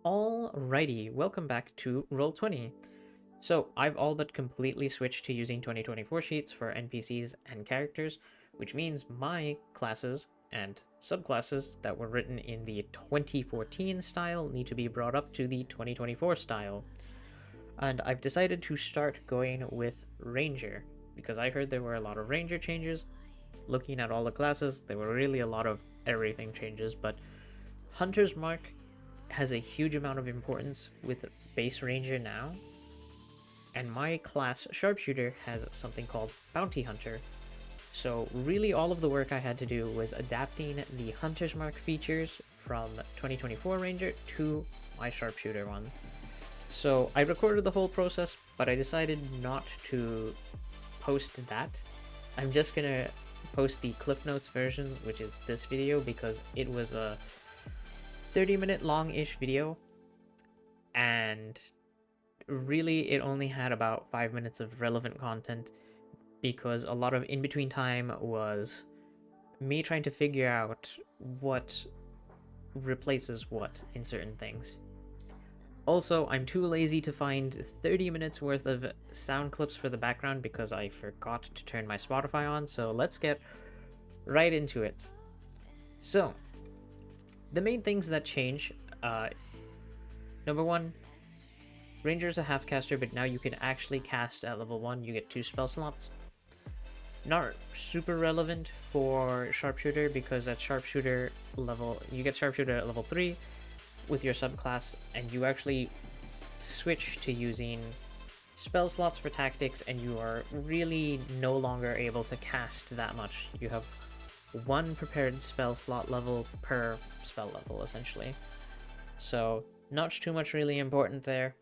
Alrighty, welcome back to Roll20. So, I've all but completely switched to using 2024 sheets for NPCs and characters, which means my classes and subclasses that were written in the 2014 style need to be brought up to the 2024 style. And I've decided to start going with Ranger, because I heard there were a lot of Ranger changes. Looking at all the classes, there were really a lot of everything changes, but Hunter's Mark has a huge amount of importance with base Ranger now, and my class Sharpshooter has something called Bounty Hunter. So really all of the work I had to do was adapting the Hunter's Mark features from 2024 Ranger to my Sharpshooter one. So I recorded the whole process, but I decided not to post that. I'm just gonna post the Cliff Notes version, which is this video, because it was a 30-minute long-ish video, and really it only had about 5 minutes of relevant content because a lot of in-between time was me trying to figure out what replaces what in certain things. Also, I'm too lazy to find 30 minutes worth of sound clips for the background because I forgot to turn my Spotify on, so let's get right into it. So, the main things that change, number one, Ranger's a half caster, but now you can actually cast at level 1, you get 2 spell slots. Not super relevant for Sharpshooter, because at Sharpshooter level, you get Sharpshooter at level 3 with your subclass, and you actually switch to using spell slots for tactics, and you are really no longer able to cast that much. You have one prepared spell slot level per spell level, essentially. So, not too much really important there.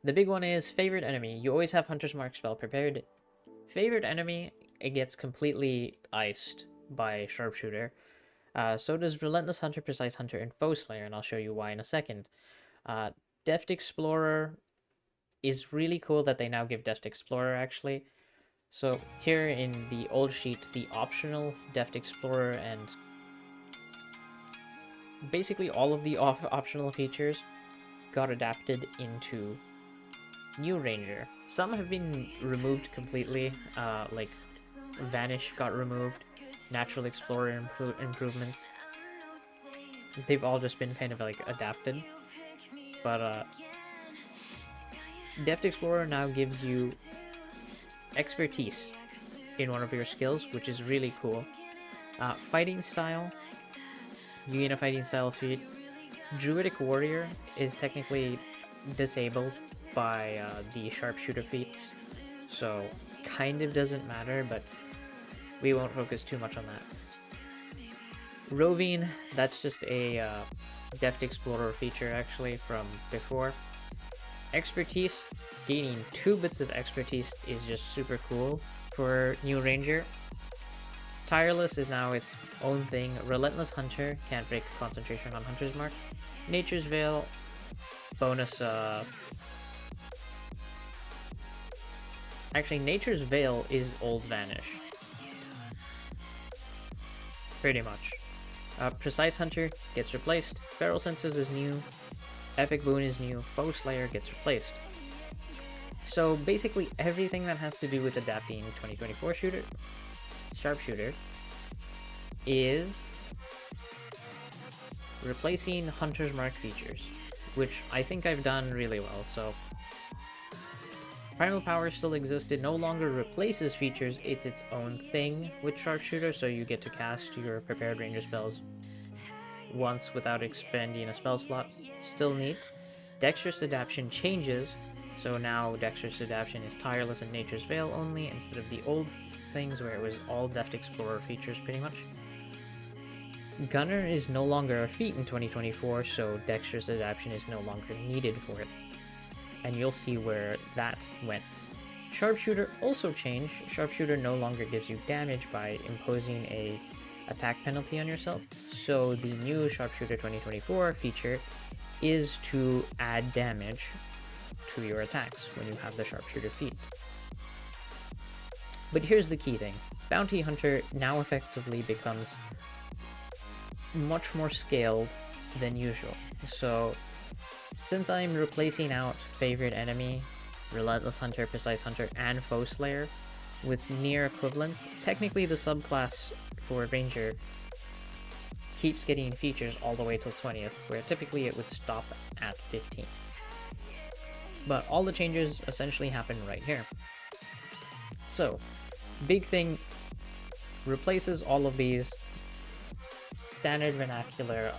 The big one is favorite enemy. You always have Hunter's Mark spell prepared. Favorite enemy, it gets completely iced by Sharpshooter. So does Relentless Hunter, Precise Hunter, and Foe Slayer, and I'll show you why in a second. Deft Explorer is really cool that they now give Deft Explorer, actually. So here in the old sheet, the optional Deft Explorer and basically all of the optional features got adapted into New Ranger. Some have been removed completely, like Vanish got removed, Natural Explorer improvements. They've all just been kind of like adapted. But Deft Explorer now gives you expertise in one of your skills, which is really cool. Fighting style, you gain a fighting style feat. Druidic Warrior is technically disabled by the Sharpshooter feats, so kind of doesn't matter, but we won't focus too much on that. Roving, that's just a Deft Explorer feature actually from before. Expertise, gaining 2 bits of expertise is just super cool for New Ranger. Tireless is now its own thing. Relentless Hunter, can't break concentration on Hunter's Mark. Nature's Veil, bonus, actually, Nature's Veil is Old Vanish. Pretty much. Precise Hunter gets replaced. Feral Senses is new. Epic Boon is new. Foe Slayer gets replaced. So basically everything that has to do with adapting 2024 Sharpshooter is replacing Hunter's Mark features, which I think I've done really well. So Primal Power still exists. It no longer replaces features, it's its own thing with Sharpshooter, so you get to cast your prepared ranger spells once without expending a spell slot. Still neat. Dexterous Adaption changes, so now Dexterous Adaption is Tireless and Nature's Veil only, instead of the old things where it was all Deft Explorer features pretty much. Gunner is no longer a feat in 2024, so Dexterous Adaption is no longer needed for it, and you'll see where that went. Sharpshooter also changed. Sharpshooter no longer gives you damage by imposing a attack penalty on yourself, so the new Sharpshooter 2024 feature is to add damage to your attacks when you have the Sharpshooter feat. But here's the key thing. Bounty Hunter now effectively becomes much more scaled than usual. So Since I'm replacing out Favorite Enemy, Relentless Hunter, Precise Hunter, and Foe Slayer with near equivalents, technically the subclass for Ranger keeps getting features all the way till 20th, where typically it would stop at 15th. But all the changes essentially happen right here. So, big thing, replaces all of these standard vernacular.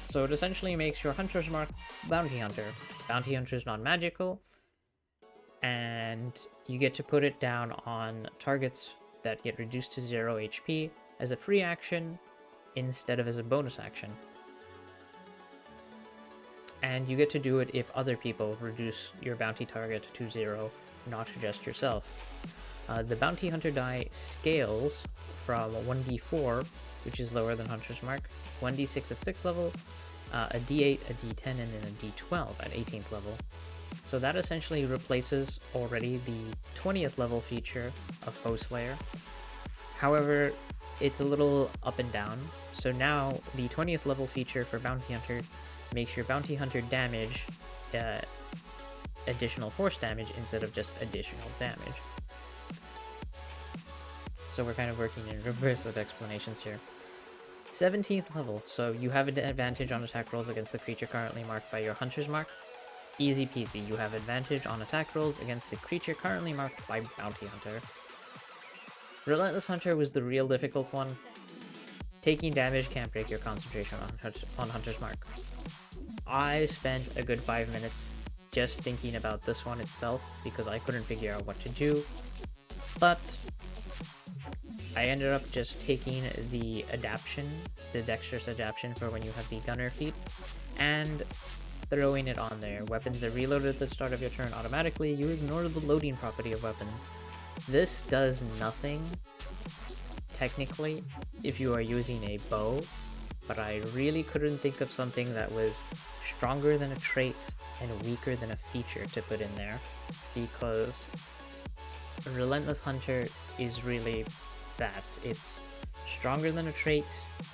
So it essentially makes your Hunter's Mark Bounty Hunter. Bounty Hunter is non-magical, and you get to put it down on targets that get reduced to 0 HP as a free action instead of as a bonus action. And you get to do it if other people reduce your bounty target to 0, not just yourself. The Bounty Hunter die scales from 1d4, which is lower than Hunter's Mark, 1d6 at 6th level, a d8, a d10, and then a d12 at 18th level. So that essentially replaces already the 20th level feature of Foe Slayer. However, it's a little up and down. So now the 20th level feature for Bounty Hunter makes your Bounty Hunter damage additional force damage instead of just additional damage. So we're kind of working in reverse of explanations here. 17th level, so you have an advantage on attack rolls against the creature currently marked by your Hunter's Mark. Easy peasy, you have advantage on attack rolls against the creature currently marked by Bounty Hunter. Relentless Hunter was the real difficult one. Taking damage can't break your concentration on Hunter's Mark. I spent a good 5 minutes just thinking about this one itself because I couldn't figure out what to do, but I ended up just taking the adaption, the dexterous adaption for when you have the gunner feat, and throwing it on there. Weapons are reloaded at the start of your turn automatically. You ignore the loading property of weapons. This does nothing, technically, if you are using a bow, but I really couldn't think of something that was stronger than a trait and weaker than a feature to put in there, because Relentless Hunter is really that. It's stronger than a trait,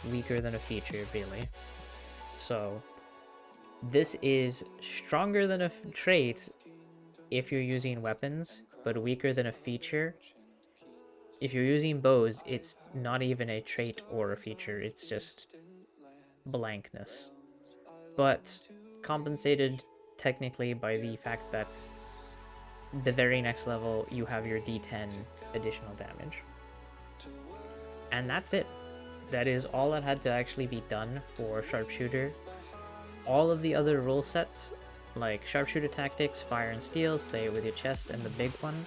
weaker than a feature, really. So this is stronger than a trait if you're using weapons, but weaker than a feature. If you're using bows, it's not even a trait or a feature, it's just blankness. But compensated technically by the fact that the very next level you have your d10 additional damage. And that's it. That is all that had to actually be done for Sharpshooter. All of the other rule sets, like Sharpshooter Tactics, Fire and Steel, Say It With Your Chest, and the big one,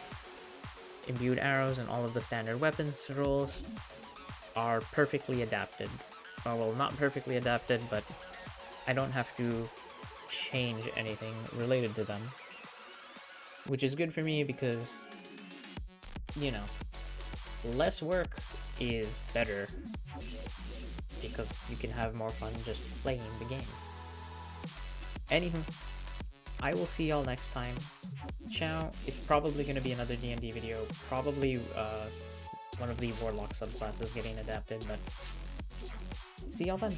Imbued Arrows, and all of the standard weapons rules, are perfectly adapted. Well, not perfectly adapted, but I don't have to change anything related to them. Which is good for me because, you know, less work is better because you can have more fun just playing the game. Anywho, I will see y'all next time. Ciao. It's probably going to be another D&D video, probably one of the Warlock subclasses getting adapted, but see y'all then.